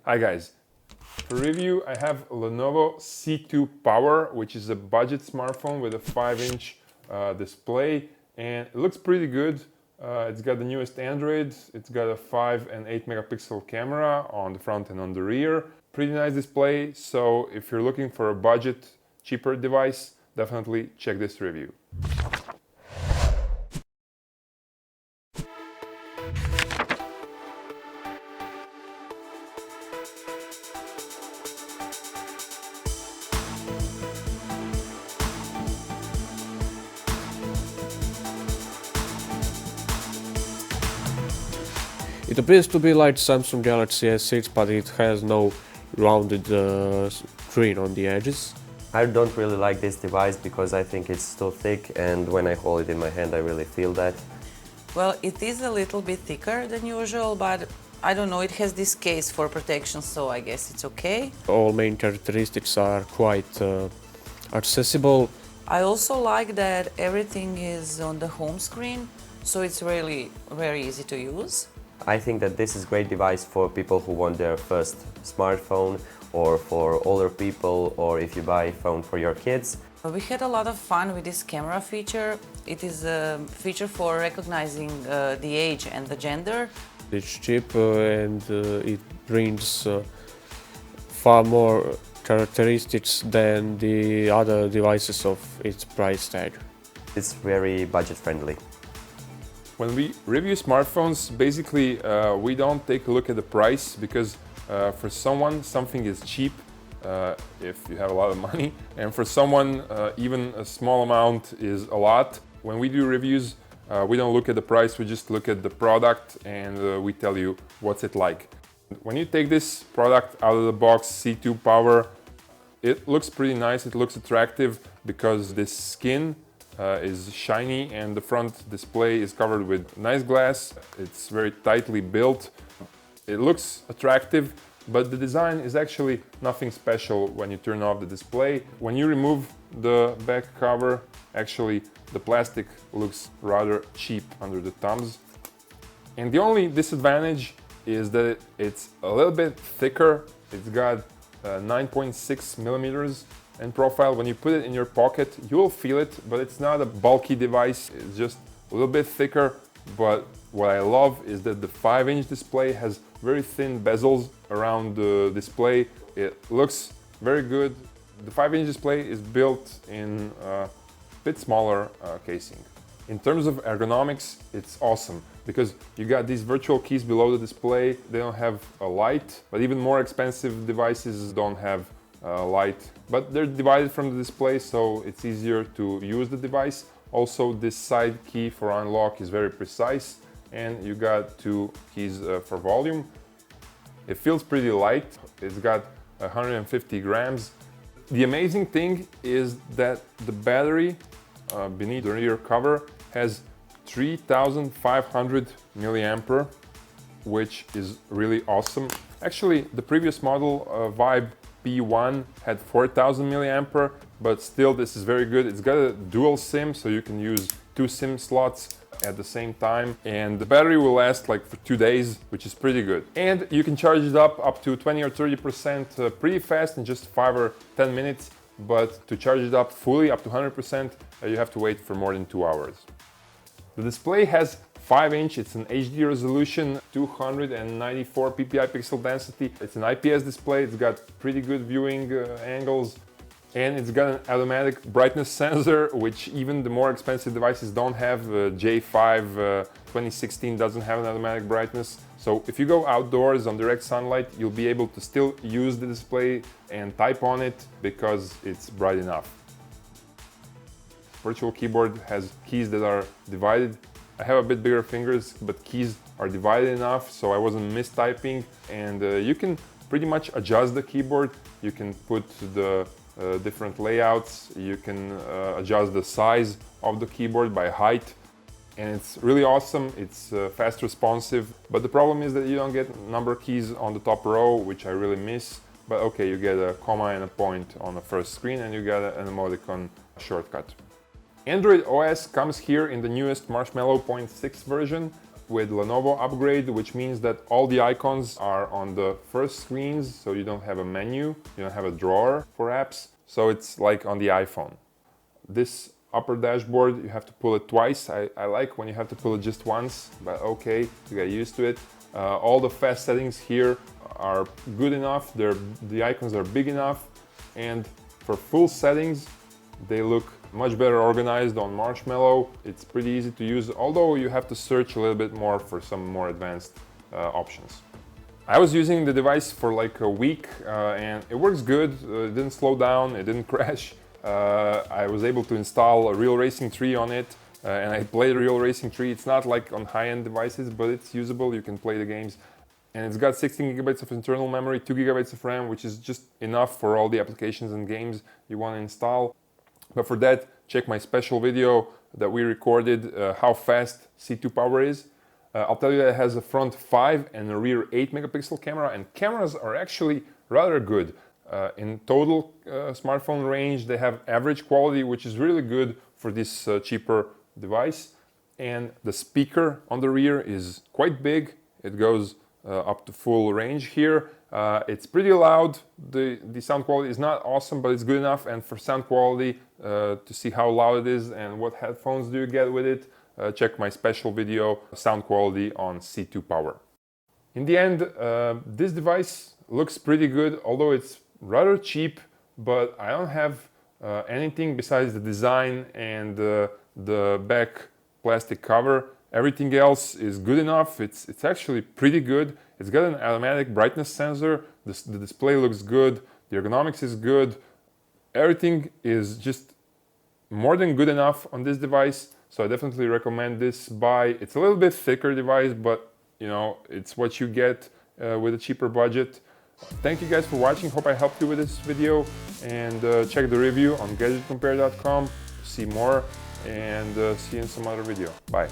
Hi guys, for review I have Lenovo C2 Power, which is a budget smartphone with a 5-inch display, and it looks pretty good. It's got the newest Android, it's got a 5 and 8 megapixel camera on the front and on the rear. Pretty nice display, so if you're looking for a budget, cheaper device, definitely check this review. It appears to be like Samsung Galaxy S6, but it has no rounded screen on the edges. I don't really like this device because I think it's too thick, and when I hold it in my hand I really feel that. Well, it is a little bit thicker than usual, but I don't know, it has this case for protection, so I guess it's okay. All main characteristics are quite accessible. I also like that everything is on the home screen, so it's really very easy to use. I think that this is a great device for people who want their first smartphone, or for older people, or if you buy a phone for your kids. We had a lot of fun with this camera feature. It is a feature for recognizing the age and the gender. It's cheap and it brings far more characteristics than the other devices of its price tag. It's very budget friendly. When we review smartphones, basically we don't take a look at the price because for someone something is cheap if you have a lot of money, and for someone even a small amount is a lot. When we do reviews, we don't look at the price, we just look at the product and we tell you what's it like. When you take this product out of the box, C2 Power, it looks pretty nice, it looks attractive because this skin is shiny and the front display is covered with nice glass. It's very tightly built. It looks attractive, but the design is actually nothing special when you turn off the display. When you remove the back cover, actually the plastic looks rather cheap under the thumbs. And the only disadvantage is that it's a little bit thicker. It's got 9.6 millimeters in profile. When you put it in your pocket, you will feel it, but it's not a bulky device. It's just a little bit thicker. But what I love is that the 5-inch display has very thin bezels around the display. It looks very good. The 5-inch display is built in a bit smaller casing. In terms of ergonomics, it's awesome because you got these virtual keys below the display. They don't have a light, but even more expensive devices don't have light, but they're divided from the display, so it's easier to use the device. Also, this side key for unlock is very precise, and you got 2 keys for volume. It feels pretty light. It's got 150 grams. The amazing thing is that the battery beneath the rear cover has 3500 milliampere, which is really awesome. Actually, the previous model, Vibe P1, had 4000 milliampere, but still this is very good. It's got a dual SIM, so you can use 2 SIM slots at the same time, and the battery will last like for 2 days, which is pretty good. And you can charge it up to 20 or 30% pretty fast in just 5 or 10 minutes, but to charge it up fully up to 100%, you have to wait for more than 2 hours. The display has 5-inch, it's an HD resolution, 294 ppi pixel density. It's an IPS display, it's got pretty good viewing angles, and it's got an automatic brightness sensor, which even the more expensive devices don't have. J5 2016 doesn't have an automatic brightness. So if you go outdoors on direct sunlight, you'll be able to still use the display and type on it because it's bright enough. Virtual keyboard has keys that are divided. I have a bit bigger fingers, but keys are divided enough so I wasn't mistyping, and you can pretty much adjust the keyboard. You can put the different layouts, you can adjust the size of the keyboard by height, and it's really awesome. It's fast responsive, but the problem is that you don't get number keys on the top row, which I really miss. But okay, you get a comma and a point on the first screen, and you get an emoticon shortcut. Android OS comes here in the newest Marshmallow 0.6 version. with Lenovo upgrade, which means that all the icons are on the first screens, so you don't have a menu, you don't have a drawer for apps, so it's like on the iPhone. This upper dashboard, you have to pull it twice. I like when you have to pull it just once, but okay, to get used to it. All the fast settings here are good enough, the icons are big enough, and for full settings, they look much better organized on Marshmallow. It's pretty easy to use, although you have to search a little bit more for some more advanced options. I was using the device for like a week and it works good. It didn't slow down, it didn't crash. I was able to install a Real Racing 3 on it and I played Real Racing 3. It's not like on high-end devices, but it's usable, you can play the games. And it's got 16 gigabytes of internal memory, 2 gigabytes of RAM, which is just enough for all the applications and games you want to install. But for that, check my special video that we recorded, how fast C2 Power is. I'll tell you that it has a front 5 and a rear 8 megapixel camera, and cameras are actually rather good. In total smartphone range, they have average quality, which is really good for this cheaper device. And the speaker on the rear is quite big. It goes up to full range here. It's pretty loud. The sound quality is not awesome, but it's good enough. And for sound quality, to see how loud it is and what headphones do you get with it, check my special video, sound quality on C2 Power. In the end, this device looks pretty good, although it's rather cheap, but I don't have anything besides the design and the back plastic cover. Everything else is good enough. It's actually pretty good. It's got an automatic brightness sensor. The display looks good. The ergonomics is good. Everything is just more than good enough on this device. So I definitely recommend this buy. It's a little bit thicker device, but you know, it's what you get with a cheaper budget. Thank you guys for watching. Hope I helped you with this video, and check the review on GdgtCompare.com to see more, and see you in some other video. Bye.